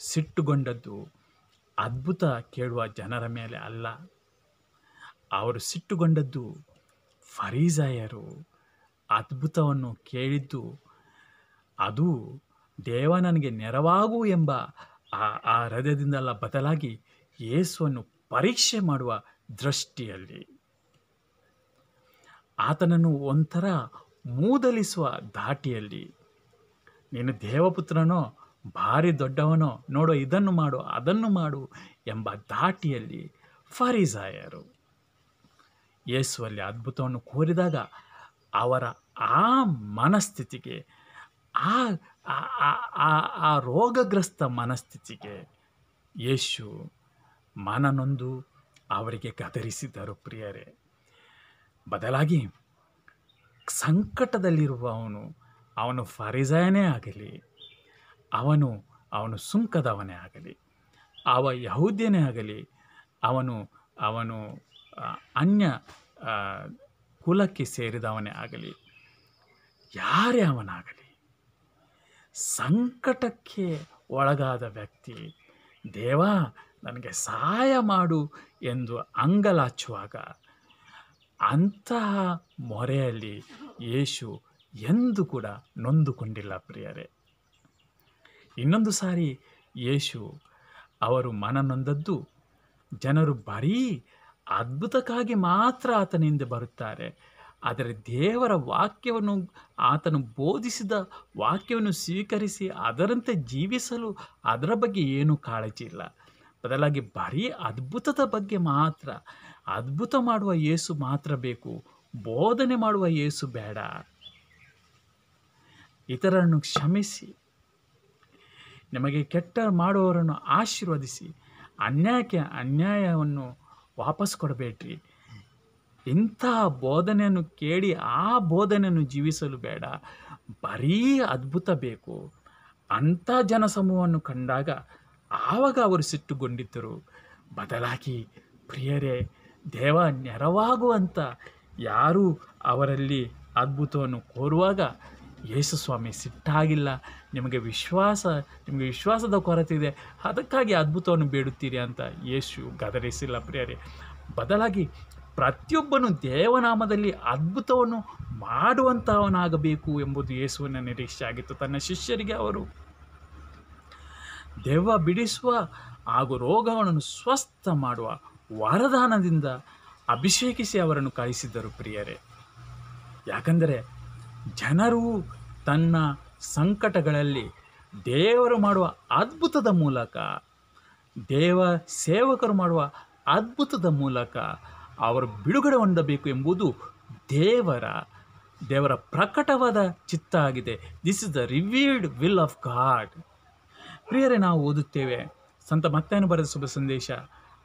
ಸಿಟ್ಟುಗೊಂಡದ್ದು ಅದ್ಭುತ ಕೇಳುವ ಜನರ ಮೇಲೆ ಅಲ್ಲ. ಅವರು ಸಿಟ್ಟುಗೊಂಡದ್ದು ಫರಿಸಾಯರು ಅದ್ಭುತವನ್ನು ಕೇಳಿದ್ದು, ಅದು ದೇವ ನನಗೆ ನೆರವಾಗು ಎಂಬ ಆ ಹೃದಯದಿಂದಲ್ಲ, ಬದಲಾಗಿ ಯೇಸುವನ್ನು ಪರೀಕ್ಷೆ ಮಾಡುವ ದೃಷ್ಟಿಯಲ್ಲಿ, ಆತನನ್ನು ಒಂಥರ ಮೂದಲಿಸುವ ಧಾಟಿಯಲ್ಲಿ, ನೀನು ದೇವಪುತ್ರನೋ, ಭಾರಿ ದೊಡ್ಡವನೋ, ನೋಡೋ ಇದನ್ನು ಮಾಡು ಅದನ್ನು ಮಾಡು ಎಂಬ ಧಾಟಿಯಲ್ಲಿ ಫರಿಸಾಯರು ಯೇಸುವಲ್ಲಿ ಅದ್ಭುತವನ್ನು ಕೋರಿದಾಗ ಅವರ ಆ ಮನಸ್ಥಿತಿಗೆ, ಆ ರೋಗಗ್ರಸ್ತ ಮನಸ್ಥಿತಿಗೆ ಯೇಸು ಮನನೊಂದು ಅವರಿಗೆ ಗದರಿಸಿದರು ಪ್ರಿಯರೇ. ಬದಲಾಗಿ ಸಂಕಟದಲ್ಲಿರುವವನು, ಅವನು ಫರಿಸಾಯನೇ ಆಗಲಿ, ಅವನು ಸುಂಕದವನೇ ಆಗಲಿ, ಯಹೂದ್ಯನೇ ಆಗಲಿ, ಅವನು ಅನ್ಯ ಕುಲಕ್ಕೆ ಸೇರಿದವನೇ ಆಗಲಿ, ಯಾರೇ ಅವನಾಗಲಿ, ಸಂಕಟಕ್ಕೆ ಒಳಗಾದ ವ್ಯಕ್ತಿ ದೇವಾ ನನಗೆ ಸಹಾಯ ಮಾಡು ಎಂದು ಅಂಗಲಾಚುವಾಗ ಅಂತಹ ಮೊರೆಯಲ್ಲಿ ಯೇಸು ಎಂದೂ ಕೂಡ ನೊಂದುಕೊಂಡಿಲ್ಲ ಪ್ರಿಯರೇ. ಇನ್ನೊಂದು ಸಾರಿ ಯೇಸು ಅವರು ಮನನೊಂದದ್ದು, ಜನರು ಬರೀ ಅದ್ಭುತಕ್ಕಾಗಿ ಮಾತ್ರ ಆತನಿಂದ ಬರುತ್ತಾರೆ, ಆದರೆ ದೇವರ ವಾಕ್ಯವನ್ನು, ಆತನು ಬೋಧಿಸಿದ ವಾಕ್ಯವನ್ನು ಸ್ವೀಕರಿಸಿ ಅದರಂತೆ ಜೀವಿಸಲು ಅದರ ಬಗ್ಗೆ ಏನೂ ಕಾಳಜಿ ಇಲ್ಲ. ಬದಲಾಗಿ ಬರೀ ಅದ್ಭುತದ ಬಗ್ಗೆ ಮಾತ್ರ, ಅದ್ಭುತ ಮಾಡುವ ಯೇಸು ಮಾತ್ರ ಬೇಕು, ಬೋಧನೆ ಮಾಡುವ ಯೇಸು ಬೇಡ. ಇತರರನ್ನು ಕ್ಷಮಿಸಿ, ನಿಮಗೆ ಕೆಟ್ಟ ಮಾಡುವವರನ್ನು ಆಶೀರ್ವದಿಸಿ, ಅನ್ಯಾಯಕ್ಕೆ ಅನ್ಯಾಯವನ್ನು ವಾಪಸ್ ಕೊಡಬೇಡ್ರಿ. ಇಂತಹ ಬೋಧನೆಯನ್ನು ಕೇಳಿ ಆ ಬೋಧನೆಯನ್ನು ಜೀವಿಸಲು ಬೇಡ, ಬರೀ ಅದ್ಭುತ ಬೇಕು. ಅಂಥ ಜನಸಮೂಹವನ್ನು ಕಂಡಾಗ ಆವಾಗ ಅವರು ಸಿಟ್ಟುಗೊಂಡಿದ್ದರು. ಬದಲಾಗಿ ಪ್ರಿಯರೇ, ದೇವ ನೆರವಾಗುವಂಥ ಯಾರೂ ಅವರಲ್ಲಿ ಅದ್ಭುತವನ್ನು ಕೋರುವಾಗ ಯೇಸು ಸ್ವಾಮಿ ಸಿಟ್ಟಾಗಿಲ್ಲ. ನಿಮಗೆ ವಿಶ್ವಾಸದ ಕೊರತೆ ಇದೆ, ಅದಕ್ಕಾಗಿ ಅದ್ಭುತವನ್ನು ಬೇಡುತ್ತೀರಿ ಅಂತ ಯೇಸು ಗದರಿಸಿಲ್ಲ ಪ್ರಿಯರೇ. ಬದಲಾಗಿ ಪ್ರತಿಯೊಬ್ಬನು ದೇವನಾಮದಲ್ಲಿ ಅದ್ಭುತವನ್ನು ಮಾಡುವಂಥವನಾಗಬೇಕು ಎಂಬುದು ಯೇಸುವಿನ ನಿರೀಕ್ಷೆ ಆಗಿತ್ತು. ತನ್ನ ಶಿಷ್ಯರಿಗೆ ಅವರು ದೆವ್ವ ಬಿಡಿಸುವ ಹಾಗೂ ರೋಗವನ್ನು ಸ್ವಸ್ಥ ಮಾಡುವ ವರದಾನದಿಂದ ಅಭಿಷೇಕಿಸಿ ಅವರನ್ನು ಕಳಿಸಿದ್ದರು ಪ್ರಿಯರೇ. ಯಾಕಂದರೆ ಜನರು ತನ್ನ ಸಂಕಟಗಳಲ್ಲಿ ದೇವರು ಮಾಡುವ ಅದ್ಭುತದ ಮೂಲಕ, ದೇವ ಸೇವಕರು ಮಾಡುವ ಅದ್ಭುತದ ಮೂಲಕ ಅವರು ಬಿಡುಗಡೆ ಹೊಂದಬೇಕು ಎಂಬುದು ದೇವರ ಪ್ರಕಟವಾದ ಚಿತ್ತ ಆಗಿದೆ. This is the revealed will of god. ಪ್ರಿಯರೇ, ನಾವು ಓದುತ್ತೇವೆ ಸಂತ ಮತ್ತಾಯನು ಬರೆದ ಶುಭ ಸಂದೇಶ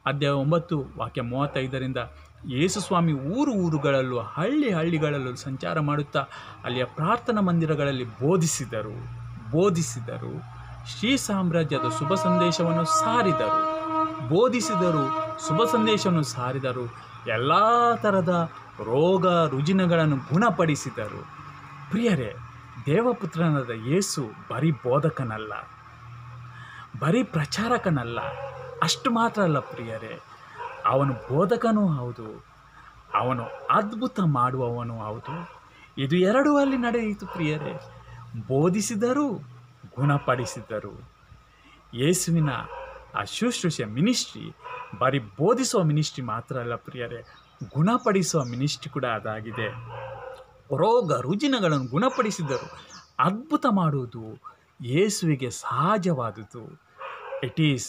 ಅಧ್ಯಾಯ 9 ವಾಕ್ಯ 35ರಿಂದ, ಯೇಸು ಸ್ವಾಮಿ ಊರುಗಳಲ್ಲೂ ಹಳ್ಳಿಗಳಲ್ಲೂ ಸಂಚಾರ ಮಾಡುತ್ತಾ ಅಲ್ಲಿಯ ಪ್ರಾರ್ಥನಾ ಮಂದಿರಗಳಲ್ಲಿ ಬೋಧಿಸಿದರು, ಶ್ರೀ ಸಾಮ್ರಾಜ್ಯದ ಶುಭ ಸಂದೇಶವನ್ನು ಸಾರಿದರು, ಎಲ್ಲ ಥರದ ರೋಗ ರುಜಿನಗಳನ್ನು ಗುಣಪಡಿಸಿದರು. ಪ್ರಿಯರೇ, ದೇವಪುತ್ರನಾದ ಯೇಸು ಬರೀ ಬೋಧಕನಲ್ಲ, ಬರೀ ಪ್ರಚಾರಕನಲ್ಲ, ಅಷ್ಟು ಮಾತ್ರ ಅಲ್ಲ ಪ್ರಿಯರೇ, ಅವನು ಬೋಧಕನೂ ಹೌದು, ಅವನು ಅದ್ಭುತ ಮಾಡುವವನು ಹೌದು. ಇದು ಎರಡೂ ಅಲ್ಲಿ ನಡೆಯಿತು ಪ್ರಿಯರೇ. ಬೋಧಿಸಿದರು, ಗುಣಪಡಿಸಿದರು. ಯೇಸುವಿನ ಆ ಶುಶ್ರೂಷೆ ಮಿನಿಸ್ಟ್ರಿ ಬರೀ ಬೋಧಿಸುವ ಮಿನಿಸ್ಟ್ರಿ ಮಾತ್ರ ಅಲ್ಲ ಪ್ರಿಯರೇ, ಗುಣಪಡಿಸುವ ಮಿನಿಸ್ಟ್ರಿ ಕೂಡ ಅದಾಗಿದೆ. ರೋಗ ರುಜಿನಗಳನ್ನು ಗುಣಪಡಿಸಿದರು. ಅದ್ಭುತ ಮಾಡುವುದು ಯೇಸುವಿಗೆ ಸಹಜವಾದುದು. It is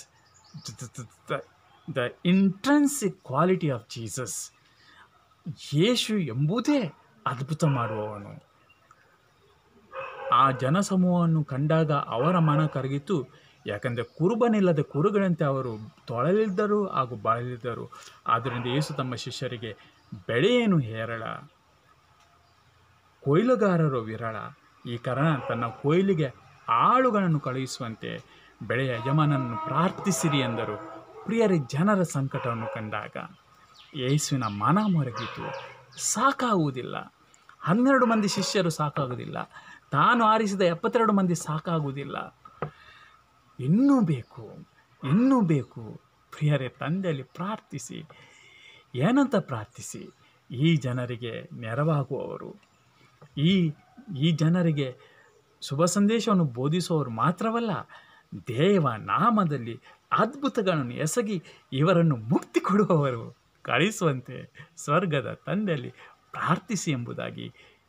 the intrinsic quality of Jesus. ಯೇಸು ಎಂಬುದೇ ಅದ್ಭುತ ಮಾಡುವವನು. ಆ ಜನಸಮೂಹವನ್ನು ಕಂಡಾಗ ಅವರ ಮನ ಕರಗಿತು. ಯಾಕಂದರೆ ಕುರುಬನಿಲ್ಲದೆ ಕುರುಗಳಂತೆ ಅವರು ತೊಳಲಿದ್ದರು ಹಾಗೂ ಬಾಳಲಿದ್ದರು. ಆದ್ದರಿಂದ ಯೇಸು ತಮ್ಮ ಶಿಷ್ಯರಿಗೆ, ಬೆಳೆಯೇನು ಹೇರಳ, ಕೊಯ್ಲುಗಾರರು ವಿರಳ, ಈ ಕಾರಣ ತನ್ನ ಕೊಯ್ಲಿಗೆ ಆಳುಗಳನ್ನು ಕಳುಹಿಸುವಂತೆ ಬೆಳೆಯ ಯಜಮಾನನನ್ನು ಪ್ರಾರ್ಥಿಸಿರಿ ಎಂದರು. ಪ್ರಿಯರೇ, ಜನರ ಸಂಕಟವನ್ನು ಕಂಡಾಗ ಯೇಸುವಿನ ಮನ ಮೊರಗಿತು. ಸಾಕಾಗುವುದಿಲ್ಲ, 12 ಮಂದಿ ಶಿಷ್ಯರು ಸಾಕಾಗುವುದಿಲ್ಲ, ತಾನು ಆರಿಸಿದ 72 ಮಂದಿ ಸಾಕಾಗುವುದಿಲ್ಲ, ಇನ್ನೂ ಬೇಕು. ಪ್ರಿಯರೇ, ತಂದೆಯಲ್ಲಿ ಪ್ರಾರ್ಥಿಸಿ. ಏನಂತ ಪ್ರಾರ್ಥಿಸಿ? ಈ ಜನರಿಗೆ ನೆರವಾಗುವವರು, ಈ ಜನರಿಗೆ ಶುಭ ಸಂದೇಶವನ್ನು ಬೋಧಿಸುವವರು ಮಾತ್ರವಲ್ಲ, ದೇವ ನಾಮದಲ್ಲಿ ಅದ್ಭುತಗಳನ್ನು ಎಸಗಿ ಇವರನ್ನು ಮುಕ್ತಿ ಕೊಡುವವರು ಕಳಿಸುವಂತೆ ಸ್ವರ್ಗದ ತಂದೆಯಲ್ಲಿ ಪ್ರಾರ್ಥಿಸಿ ಎಂಬುದಾಗಿ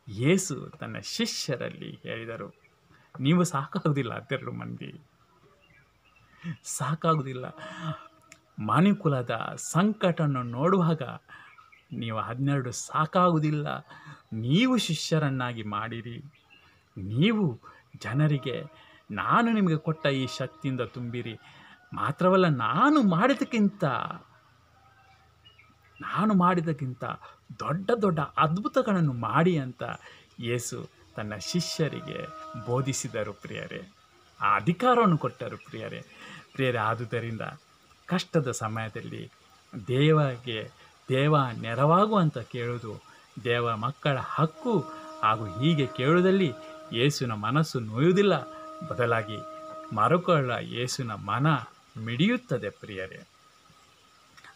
ಯೇಸು ತನ್ನ ಶಿಷ್ಯರಲ್ಲಿ ಹೇಳಿದರು, ನೀವು ಸಾಕಾಗುವುದಿಲ್ಲ 12 ಮಂದಿ, ಸಾಕಾಗುವುದಿಲ್ಲ. ಮನುಕುಲದ ಸಂಕಟವನ್ನು ನೋಡುವಾಗ ನೀವು 12 ಸಾಕಾಗುವುದಿಲ್ಲ. ನೀವು ಶಿಷ್ಯರನ್ನಾಗಿ ಮಾಡಿರಿ. ನೀವು ಜನರಿಗೆ ನಾನು ನಿಮಗೆ ಕೊಟ್ಟ ಈ ಶಕ್ತಿಯಿಂದ ತುಂಬಿರಿ. ಮಾತ್ರವಲ್ಲ, ನಾನು ಮಾಡಿದಕ್ಕಿಂತ ದೊಡ್ಡ ದೊಡ್ಡ ಅದ್ಭುತಗಳನ್ನು ಮಾಡಿ ಅಂತ ಯೇಸು ತನ್ನ ಶಿಷ್ಯರಿಗೆ ಬೋಧಿಸಿದರು ಪ್ರಿಯರೇ. ಆ ಅಧಿಕಾರವನ್ನು ಕೊಟ್ಟರು ಪ್ರಿಯರೇ. ಆದುದರಿಂದ ಕಷ್ಟದ ಸಮಯದಲ್ಲಿ ದೇವ ನೆರವಾಗುವಂತ ಕೇಳುವುದು ದೇವ ಮಕ್ಕಳ ಹಕ್ಕು. ಹಾಗೂ ಹೀಗೆ ಕೇಳುವುದಲ್ಲಿ ಯೇಸುವಿನ ಮನಸ್ಸು ನೋಯುವುದಿಲ್ಲ, ಬದಲಾಗಿ ಮರುಕೊಳ್ಳ ಯೇಸುವಿನ ಮನ ಮಿಡಿಯುತ್ತದೆ ಪ್ರಿಯರೇ.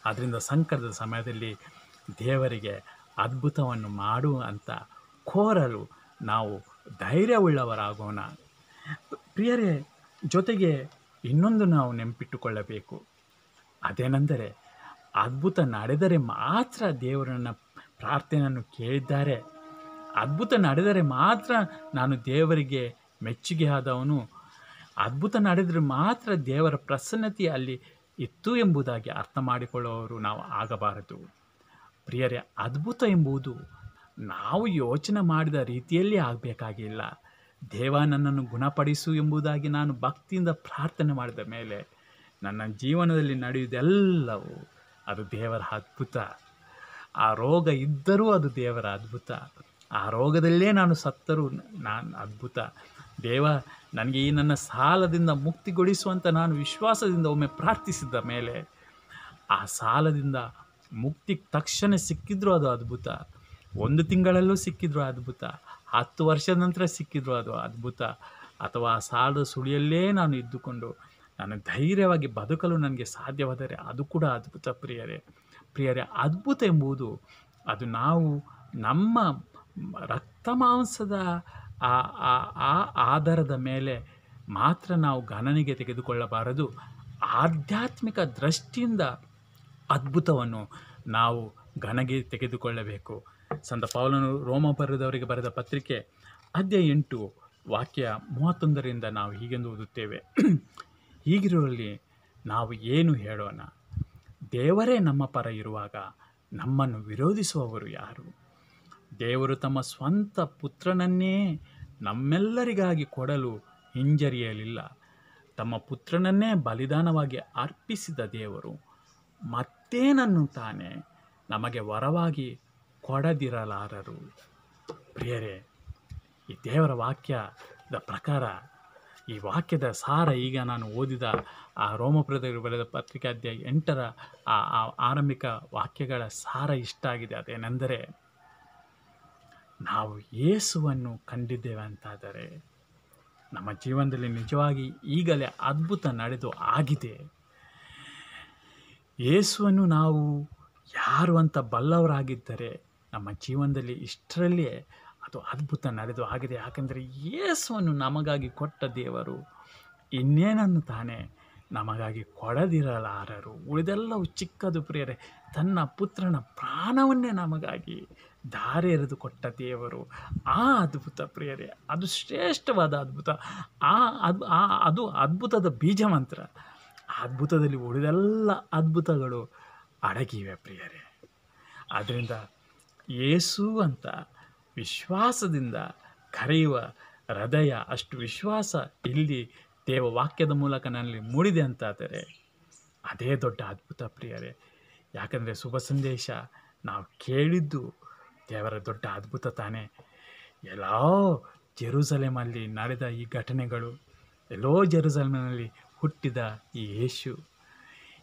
ಆದ್ದರಿಂದ ಸಂಕಟದ ಸಮಯದಲ್ಲಿ ದೇವರಿಗೆ ಅದ್ಭುತವನ್ನು ಮಾಡುವಂತ ಕೋರಲು ನಾವು ಧೈರ್ಯವುಳ್ಳವರಾಗೋಣ ಪ್ರಿಯರೇ. ಜೊತೆಗೆ ಇನ್ನೊಂದು ನಾವು ನೆನಪಿಟ್ಟುಕೊಳ್ಳಬೇಕು, ಅದೇನೆಂದರೆ ಅದ್ಭುತ ನಡೆದರೆ ಮಾತ್ರ ದೇವರನ್ನ ಪ್ರಾರ್ಥನೆಯನ್ನು ಕೇಳಿದ್ದಾರೆ, ಅದ್ಭುತ ನಡೆದರೆ ಮಾತ್ರ ನಾನು ದೇವರಿಗೆ ಮೆಚ್ಚುಗೆ ಆದವನು, ಅದ್ಭುತ ನಡೆದರೆ ಮಾತ್ರ ದೇವರ ಪ್ರಸನ್ನತೆ ಅಲ್ಲಿ ಇತ್ತು ಎಂಬುದಾಗಿ ಅರ್ಥ ಮಾಡಿಕೊಳ್ಳುವವರು ನಾವು ಆಗಬಾರದು ಪ್ರಿಯರೇ. ಅದ್ಭುತ ಎಂಬುದು ನಾವು ಯೋಚನೆ ಮಾಡಿದ ರೀತಿಯಲ್ಲಿ ಆಗಬೇಕಾಗಿಲ್ಲ. ದೇವ ನನ್ನನ್ನು ಗುಣಪಡಿಸು ಎಂಬುದಾಗಿ ನಾನು ಭಕ್ತಿಯಿಂದ ಪ್ರಾರ್ಥನೆ ಮಾಡಿದ ಮೇಲೆ ನನ್ನ ಜೀವನದಲ್ಲಿ ನಡೆಯುವುದೆಲ್ಲವೂ ಅದು ದೇವರ ಅದ್ಭುತ. ಆ ರೋಗ ಇದ್ದರೂ ಅದು ದೇವರ ಅದ್ಭುತ. ಆ ರೋಗದಲ್ಲೇ ನಾನು ಸತ್ತರೂ ನಾನು ಅದ್ಭುತ. ದೇವ ನನಗೆ ಈ ನನ್ನ ಸಾಲದಿಂದ ಮುಕ್ತಿಗೊಳಿಸುವಂತ ನಾನು ವಿಶ್ವಾಸದಿಂದ ಒಮ್ಮೆ ಪ್ರಾರ್ಥಿಸಿದ ಮೇಲೆ ಆ ಸಾಲದಿಂದ ಮುಕ್ತಿ ತಕ್ಷಣ ಸಿಕ್ಕಿದ್ರೂ ಅದು ಅದ್ಭುತ, 1 ತಿಂಗಳಲ್ಲೂ ಸಿಕ್ಕಿದ್ರು ಅದ್ಭುತ, 10 ವರ್ಷದ ನಂತರ ಸಿಕ್ಕಿದ್ರು ಅದು ಅದ್ಭುತ, ಅಥವಾ ಆ ಸಾಲದ ಸುಳಿಯಲ್ಲೇ ನಾನು ಇದ್ದುಕೊಂಡು ನಾನು ಧೈರ್ಯವಾಗಿ ಬದುಕಲು ನನಗೆ ಸಾಧ್ಯವಾದರೆ ಅದು ಕೂಡ ಅದ್ಭುತ ಪ್ರಿಯರೇ. ಅದ್ಭುತ ಎಂಬುದು ಅದು ನಾವು ನಮ್ಮ ರಕ್ತ ಮಾಂಸದ ಆ ಆಧಾರದ ಮೇಲೆ ಮಾತ್ರ ನಾವು ಗಣನೆಗೆ ತೆಗೆದುಕೊಳ್ಳಬಾರದು. ಆಧ್ಯಾತ್ಮಿಕ ದೃಷ್ಟಿಯಿಂದ ಅದ್ಭುತವನ್ನು ನಾವು ಗಣನೆಗೆ ತೆಗೆದುಕೊಳ್ಳಬೇಕು. ಸಂತ ಪೌಲನು ರೋಮ ಬರೆದವರಿಗೆ ಬರೆದ ಪತ್ರಿಕೆ ಅಧ್ಯಾಯ 8 ವಾಕ್ಯ 31ರಿಂದ ನಾವು ಹೀಗೆಂದು ಓದುತ್ತೇವೆ, ಹೀಗಿರುವಲ್ಲಿ ನಾವು ಏನು ಹೇಳೋಣ? ದೇವರೇ ನಮ್ಮ ಪರ ಇರುವಾಗ ನಮ್ಮನ್ನು ವಿರೋಧಿಸುವವರು ಯಾರು? ದೇವರು ತಮ್ಮ ಸ್ವಂತ ಪುತ್ರನನ್ನೇ ನಮ್ಮೆಲ್ಲರಿಗಾಗಿ ಕೊಡಲು ಹಿಂಜರಿಯಲಿಲ್ಲ. ತಮ್ಮ ಪುತ್ರನನ್ನೇ ಬಲಿದಾನವಾಗಿ ಅರ್ಪಿಸಿದ ದೇವರು ಮತ್ತೇನನ್ನು ತಾನೇ ನಮಗೆ ವರವಾಗಿ ಕೊಡದಿರಲಾರರು? ಪ್ರಿಯರೇ, ಈ ದೇವರ ವಾಕ್ಯದ ಪ್ರಕಾರ ಈ ವಾಕ್ಯದ ಸಾರ ಈಗ ನಾನು ಓದಿದ ಆ ರೋಮಪುರದಲ್ಲಿ ಬರೆದ ಪತ್ರಿಕೆ ಅಧ್ಯಾಯ 8ರ ಆ ಆರಂಭಿಕ ವಾಕ್ಯಗಳ ಸಾರ ಇಷ್ಟ ಆಗಿದೆ. ಅದೇನೆಂದರೆ, ನಾವು ಯೇಸುವನ್ನು ಕಂಡಿದ್ದೇವೆ ಅಂತಾದರೆ ನಮ್ಮ ಜೀವನದಲ್ಲಿ ನಿಜವಾಗಿ ಈಗಲೇ ಅದ್ಭುತ ನಡೆದು ಆಗಿದೆ. ಯೇಸುವನ್ನು ನಾವು ಯಾರು ಅಂತ ಬಲ್ಲವರಾಗಿದ್ದರೆ ನಮ್ಮ ಜೀವನದಲ್ಲಿ ಇಷ್ಟರಲ್ಲಿಯೇ ಅದು ಅದ್ಭುತ ನಡೆದು ಆಗಿದೆ. ಯಾಕೆಂದರೆ ಯೇಸುವನ್ನು ನಮಗಾಗಿ ಕೊಟ್ಟ ದೇವರು ಇನ್ನೇನನ್ನು ತಾನೇ ನಮಗಾಗಿ ಕೊಡದಿರಲಾರರು. ಉಳಿದೆಲ್ಲವೂ ಚಿಕ್ಕದು ಪ್ರಿಯರೇ. ತನ್ನ ಪುತ್ರನ ಪ್ರಾಣವನ್ನೇ ನಮಗಾಗಿ ದಾರಿ ಎರೆದು ಕೊಟ್ಟ ದೇವರು ಆ ಅದ್ಭುತ ಪ್ರಿಯರೇ, ಅದು ಶ್ರೇಷ್ಠವಾದ ಅದ್ಭುತ. ಅದು ಅದ್ಭುತದ ಬೀಜ ಮಂತ್ರ. ಆ ಅದ್ಭುತದಲ್ಲಿ ಉಳಿದೆಲ್ಲ ಅದ್ಭುತಗಳು ಅಡಗಿವೆ ಪ್ರಿಯರೇ. ಆದ್ದರಿಂದ ಯೇಸು ಅಂತ ವಿಶ್ವಾಸದಿಂದ ಕರೆಯುವ ಹೃದಯ, ಅಷ್ಟು ವಿಶ್ವಾಸ ಇಲ್ಲಿ ದೇವ ವಾಕ್ಯದ ಮೂಲಕ ನನ್ನಲ್ಲಿ ಮೂಡಿದೆ ಅಂತಾದರೆ ಅದೇ ದೊಡ್ಡ ಅದ್ಭುತ ಪ್ರಿಯರೇ. ಯಾಕಂದರೆ ಶುಭ ಸಂದೇಶ ನಾವು ಕೇಳಿದ್ದು ದೇವರ ದೊಡ್ಡ ಅದ್ಭುತ ತಾನೇ. ಎಲ್ಲೋ ಜೆರುಸಲೇಮಲ್ಲಿ ನಡೆದ ಈ ಘಟನೆಗಳು, ಎಲ್ಲೋ ಜೆರುಸಲೇಮಿನಲ್ಲಿ ಹುಟ್ಟಿದ ಈ ಯೇಸು,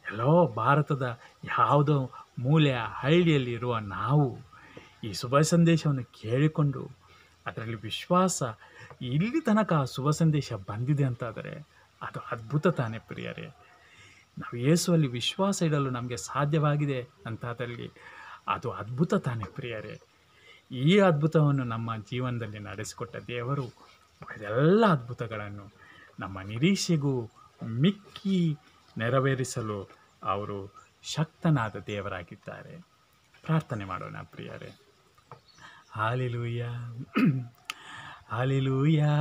ಎಲ್ಲೋ ಭಾರತದ ಯಾವುದೋ ಮೂಲೆಯ ಹಳ್ಳಿಯಲ್ಲಿ ಇರುವ ನಾವು ಈ ಶುಭ ಸಂದೇಶವನ್ನು ಕೇಳಿಕೊಂಡು ಅದರಲ್ಲಿ ವಿಶ್ವಾಸ ಇಲ್ಲಿ ತನಕ ಆ ಶುಭ ಸಂದೇಶ ಬಂದಿದೆ ಅಂತಾದರೆ ಅದು ಅದ್ಭುತ ತಾನೇ ಪ್ರಿಯರೇ. ನಾವು ಯೇಸುವಲ್ಲಿ ವಿಶ್ವಾಸ ಇಡಲು ನಮಗೆ ಸಾಧ್ಯವಾಗಿದೆ ಅಂತಾದಲ್ಲಿ ಅದು ಅದ್ಭುತ ತಾನೇ ಪ್ರಿಯರೇ. ಈ ಅದ್ಭುತವನ್ನು ನಮ್ಮ ಜೀವನದಲ್ಲಿ ನಡೆಸಿಕೊಟ್ಟ ದೇವರು ಎಲ್ಲ ಅದ್ಭುತಗಳನ್ನು ನಮ್ಮ ನಿರೀಕ್ಷೆಗೂ ಮಿಕ್ಕಿ ನೆರವೇರಿಸಲು ಅವರು ಶಕ್ತನಾದ ದೇವರಾಗಿದ್ದಾರೆ. ಪ್ರಾರ್ಥನೆ ಮಾಡೋಣ ಪ್ರಿಯರೇ. ಹಾಲೆಲೂಯಾ ಹಾಲೆಲೂಯಾ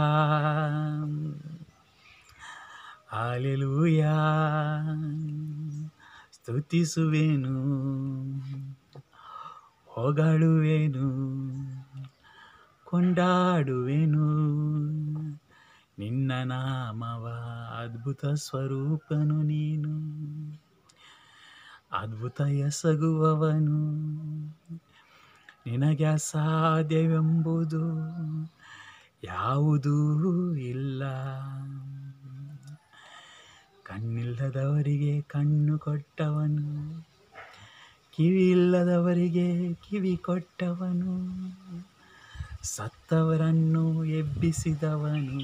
ಹಾಲೆಲೂಯಾ ಸ್ತುತಿಸುವೆನು ಹೊಗಳುವೆನು ಕೊಂಡಾಡುವೆನು ನಿನ್ನ ನಾಮವ ಅದ್ಭುತ ಸ್ವರೂಪನು ನೀನು ಅದ್ಭುತ ಎಸಗುವವನು ನಿನಗೆ ಅಸಾಧ್ಯವೆಂಬುದು ಯಾವುದೂ ಇಲ್ಲ ಕಣ್ಣಿಲ್ಲದವರಿಗೆ ಕಣ್ಣು ಕೊಟ್ಟವನು ಕಿವಿ ಇಲ್ಲದವರಿಗೆ ಕಿವಿ ಕೊಟ್ಟವನು ಸತ್ತವರನ್ನು ಎಬ್ಬಿಸಿದವನು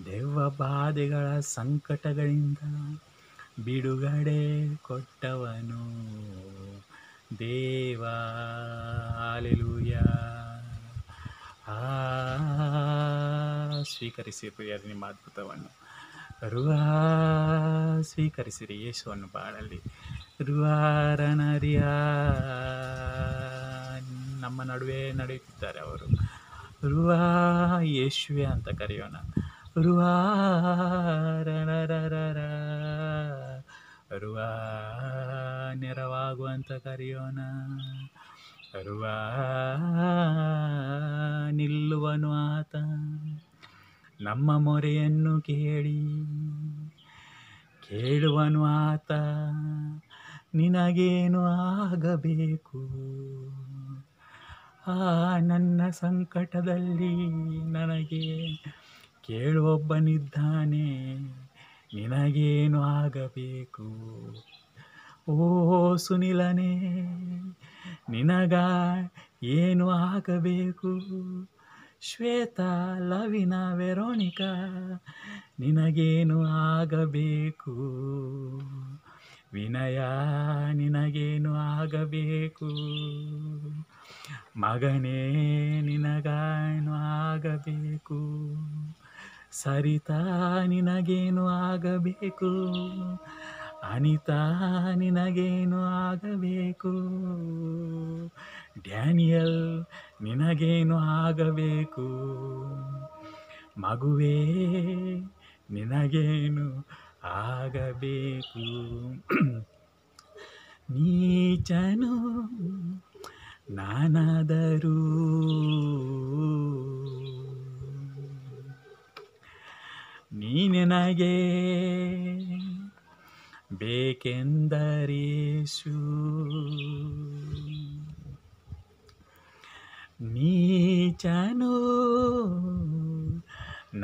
ದೆವ್ವ ಬಾಧೆಗಳ ಸಂಕಟಗಳಿಂದ ಬಿಡುಗಡೆ ಕೊಟ್ಟವನು ದೇವ ಹಾಲೆಲೂಯಾ ಸ್ವೀಕರಿಸಿರಿ ನಿಮ್ಮ ಅದ್ಭುತವನ್ನು ಸ್ವೀಕರಿಸಿರಿ ಯೇಸುವನ್ನು ಬಾಳಲ್ಲಿ ರುವಾರನರಿಯ ನಮ್ಮ ನಡುವೆ ನಡೆಯುತ್ತಿದ್ದಾರೆ ಅವರು ಯೇಸುವೆ ಅಂತ ಕರೆಯೋಣ ನೆರವಾಗುವಂತ ಕರೆಯೋಣ ನಿಲ್ಲುವನು ಆತ ನಮ್ಮ ಮೊರೆಯನ್ನು ಕೇಳುವನು ಆತ ನಿನಗೇನು ಆಗಬೇಕು ನನ್ನ ಸಂಕಟದಲ್ಲಿ ನನಗೆ ಕೇಳುವೊಬ್ಬನಿದ್ದಾನೆ ನಿನಗೇನು ಆಗಬೇಕು ಓ ಸುನಿಲನೇ ನಿನಗ ಏನು ಆಗಬೇಕು ಶ್ವೇತಾ ಲವಿನಾ ವೆರೋನಿಕಾ ನಿನಗೇನು ಆಗಬೇಕು ವಿನಯ ನಿನಗೇನು ಆಗಬೇಕು ಮಗನೇ ನಿನಗೇನು ಆಗಬೇಕು ಸರಿತಾ ನಿನಗೇನು ಆಗಬೇಕು ಅನಿತಾ ನಿನಗೇನು ಆಗಬೇಕು ಡ್ಯಾನಿಯಲ್ ನಿನಗೇನು ಆಗಬೇಕು ಮಗುವೇ ನಿನಗೇನು ಆಗಬೇಕು ನೀಚನು ನಾನಾದರೂ ನೀ ನನಗೆ ಬೇಕೆಂದರೇಸು ನೀಚನು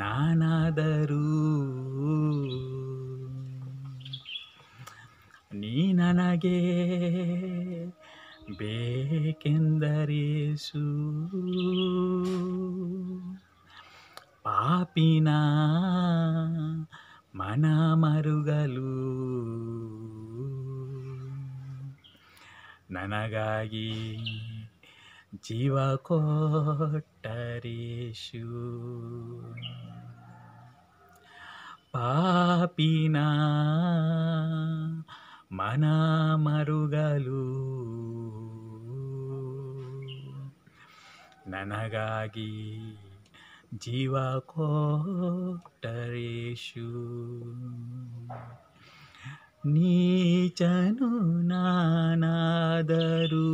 ನಾನಾದರೂ ನೀ ನನಗೆ ಬೇಕೆಂದರೇಸು ಪಾಪಿನ ಮನ ಮರುಗಲು ನನಗಾಗಿ ಜೀವ ಕೊಟ್ಟರೇಶು ಪಾಪಿನ ಮನ ಮರುಗಲು ನನಗಾಗಿ ಜೀವ ಕೊಟ್ಟರೇಶು ನೀಚನು ನಾನಾದರೂ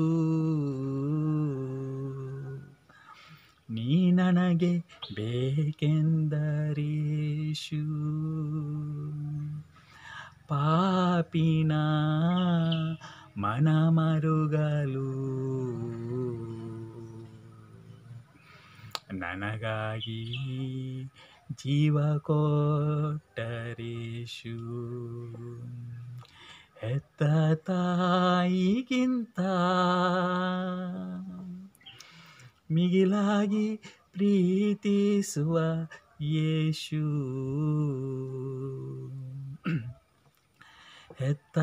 ನೀ ನನಗೆ ಬೇಕೆಂದರೇಶು ಪಾಪಿನ ಮನ ಮರುಗಲು ನನಗಾಗಿ ಜೀವ ಕೊಟ್ಟರೇಶು ಹೆತ್ತ ತಾಯಿಗಿಂತ ಮಿಗಿಲಾಗಿ ಪ್ರೀತಿಸುವ ಯೇಸು ಹೆತ್ತ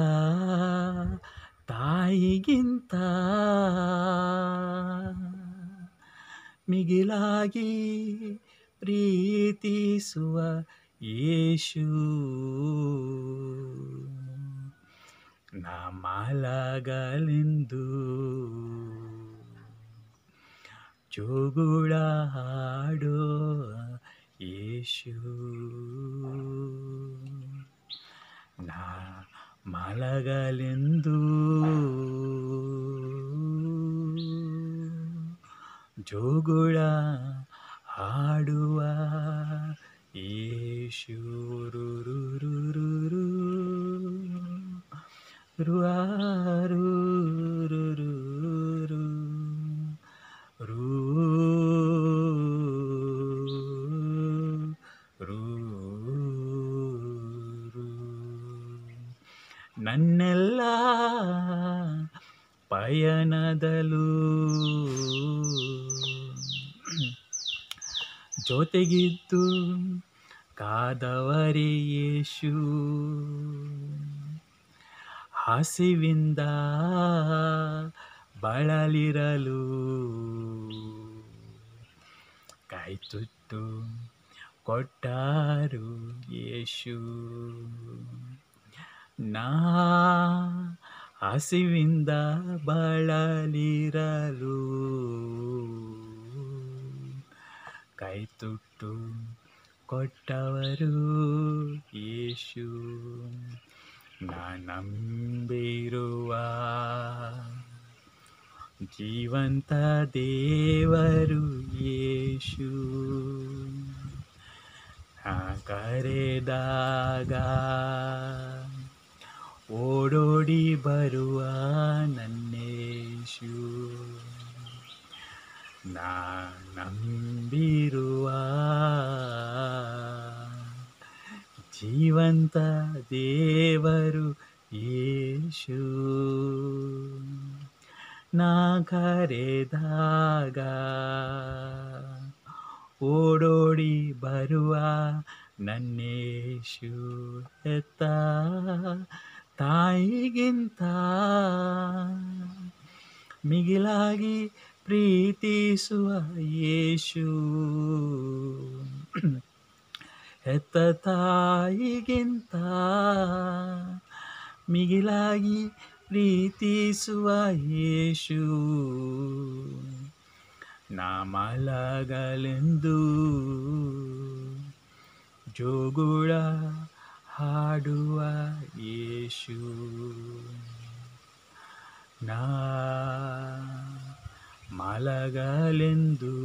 ತಾಯಿಗಿಂತ ಮಿಗಿಲಾಗಿ ಪ್ರೀತಿಸುವ ಯೇಸು ನಾ ಮಲಗಲೆಂದು ಜೋಗುಳ ಹಾಡೋ ಯೇಸು. ನಾ ಮಲಗಲೆಂದು ಜೋಗುಳ ಹಾಡುವ ಯೇಸು. ನನ್ನೆಲ್ಲ ಪಯಣದಲ್ಲೂ ಜೊತೆಗಿದ್ದು ಕಾದವರೇ ಯೇಸು. ಹಸಿವಿಂದ ಬಳಲಿರಲು ಕೈತುತ್ತು ಕೊಟ್ಟಾರು ಯೇಸು. ನಾ ಹಸಿವಿಂದ ಬಳಲಿರಲು ಕೈತುತ್ತು ಕೊಟ್ಟವರು ಯೇಸು. ನಾ ನಂಬಿರುವ ಜೀವಂತ ದೇವರು ಯೇಸು. ನಾ ಕರೆದಾಗ ಓಡೋಡಿ ಬರುವ ನನ್ನೇಸು. ನಾ ನಂಬಿರುವ ಜೀವಂತ ದೇವರು ಯೇಸು. ನಾ ಕರೆದಾಗ ಓಡೋಡಿ ಬರುವ ನನ್ನೇಸು. ಹೆತ್ತ ತಾಯಿಗಿಂತ ಮಿಗಿಲಾಗಿ ಪ್ರೀತಿಸುವ ಯೇಸು. ಹೆತ್ತ ತಾಯಿಗಿಂತ ಮಿಗಿಲಾಗಿ ಪ್ರೀತಿಸುವ ಯೇಸು. ನಾ ಮಲಗಲೆಂದು ಜೋಗುಳ ಹಾಡುವ ಯೇಸು. ನಾ ಮಲಗಲೆಂದು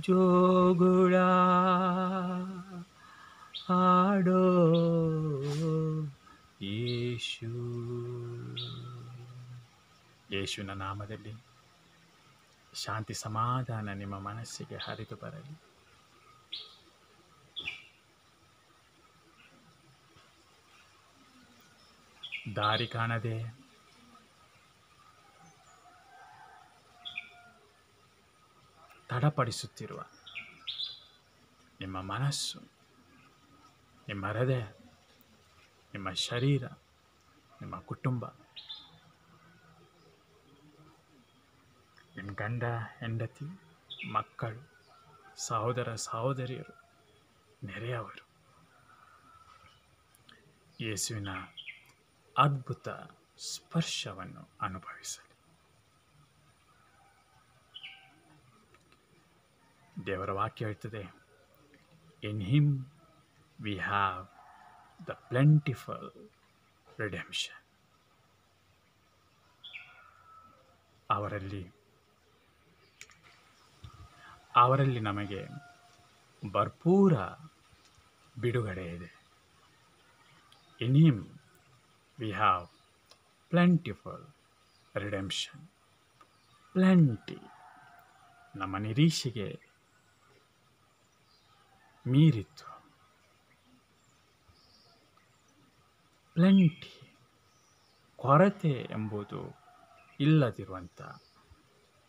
ಜೋಗುಳ ಹಾಡೋ ಯೇಸು. ಯೇಸುವಿನ ನಾಮದಲ್ಲಿ ಶಾಂತಿ ಸಮಾಧಾನ ನಿಮ್ಮ ಮನಸ್ಸಿಗೆ ಹರಿದು ಬರಲಿ. ದಾರಿ ಕಾಣದೆ ತಡಪಡಿಸುತ್ತಿರುವ ನಿಮ್ಮ ಮನಸ್ಸು, ನಿಮ್ಮ ಹೃದಯ, ನಿಮ್ಮ ಶರೀರ, ನಿಮ್ಮ ಕುಟುಂಬ, ನಿಮ್ಮ ಗಂಡ ಹೆಂಡತಿ, ಮಕ್ಕಳು, ಸಹೋದರ ಸಹೋದರಿಯರು, ನೆರೆಯವರು ಯೇಸುವಿನ ಅದ್ಭುತ ಸ್ಪರ್ಶವನ್ನು ಅನುಭವಿಸಲಿ. ದೇವರ ವಾಕ್ಯ ಹೇಳ್ತದೆ, in him we have the plentiful redemption. ಅವರಲ್ಲಿ ನಮಗೆ ಭರ್ಪೂರ ಬಿಡುಗಡೆ ಇದೆ. In him we have plentiful redemption. Plenty ನಮ್ಮ ನಿರೀಕ್ಷೆಗೆ ಮೀರಿತ್ತು. ಪ್ಲೆಂಟಿ ಕೊರತೆ ಎಂಬುದು ಇಲ್ಲದಿರುವಂಥ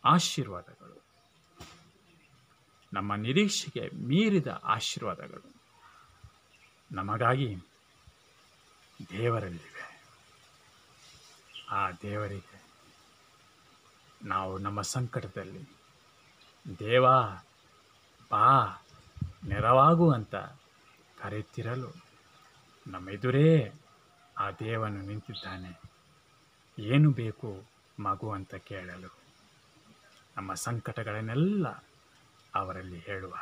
ಆಶೀರ್ವಾದಗಳು, ನಮ್ಮ ನಿರೀಕ್ಷೆಗೆ ಮೀರಿದ ಆಶೀರ್ವಾದಗಳು ನಮಗಾಗಿ ದೇವರಲ್ಲಿವೆ. ಆ ದೇವರಿಗೆ ನಾವು ನಮ್ಮ ಸಂಕಟದಲ್ಲಿ ದೇವಾ ಬಾ ನೆರವಾಗುವಂತ ಕರೆಯುತ್ತಿರಲು ನಮ್ಮ ಎದುರೇ ಆ ದೇವನು ನಿಂತಿದ್ದಾನೆ. ಏನು ಬೇಕು ಮಗು ಅಂತ ಕೇಳಲು. ನಮ್ಮ ಸಂಕಟಗಳನ್ನೆಲ್ಲ ಅವರಲ್ಲಿ ಹೇಳುವ.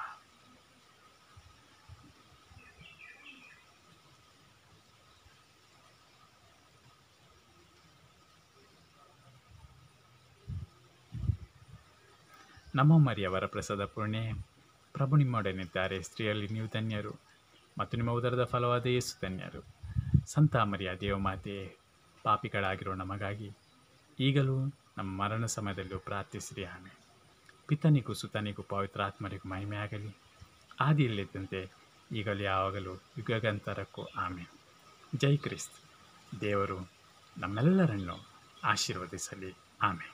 ನಮೋ ಮರಿಯವರ ಪ್ರಸಾದ ಪೂರ್ಣೆ, ಪ್ರಭು ನಿಮ್ಮೊಡನಿದ್ದಾರೆ, ಸ್ತ್ರೀಯಲ್ಲಿ ನೀವು ಧನ್ಯರು ಮತ್ತು ನಿಮ್ಮ ಉದರದ ಫಲವಾದ ಯೇಸು ಧನ್ಯರು. ಸಂತ ಮರಿಯ ದೇವಮಾತೆ, ಪಾಪಿಗಳಾಗಿರೋ ನಮಗಾಗಿ ಈಗಲೂ ನಮ್ಮ ಮರಣ ಸಮಯದಲ್ಲೂ ಪ್ರಾರ್ಥಿಸಿರಿ. ಆಮೇಲೆ ಪಿತನಿಗೂ ಸುತನಿಗೂ ಪವಿತ್ರಾತ್ಮರಿಗೂ ಮಹಿಮೆ ಆಗಲಿ, ಆದಿಯಲ್ಲಿದ್ದಂತೆ ಈಗಲೂ ಯಾವಾಗಲೂ ಯುಗಗಂತರಕ್ಕೂ ಆಮೇಲೆ. ಜೈ ಕ್ರಿಸ್ತ. ದೇವರು ನಮ್ಮೆಲ್ಲರನ್ನು ಆಶೀರ್ವದಿಸಲಿ. ಆಮೇಲೆ.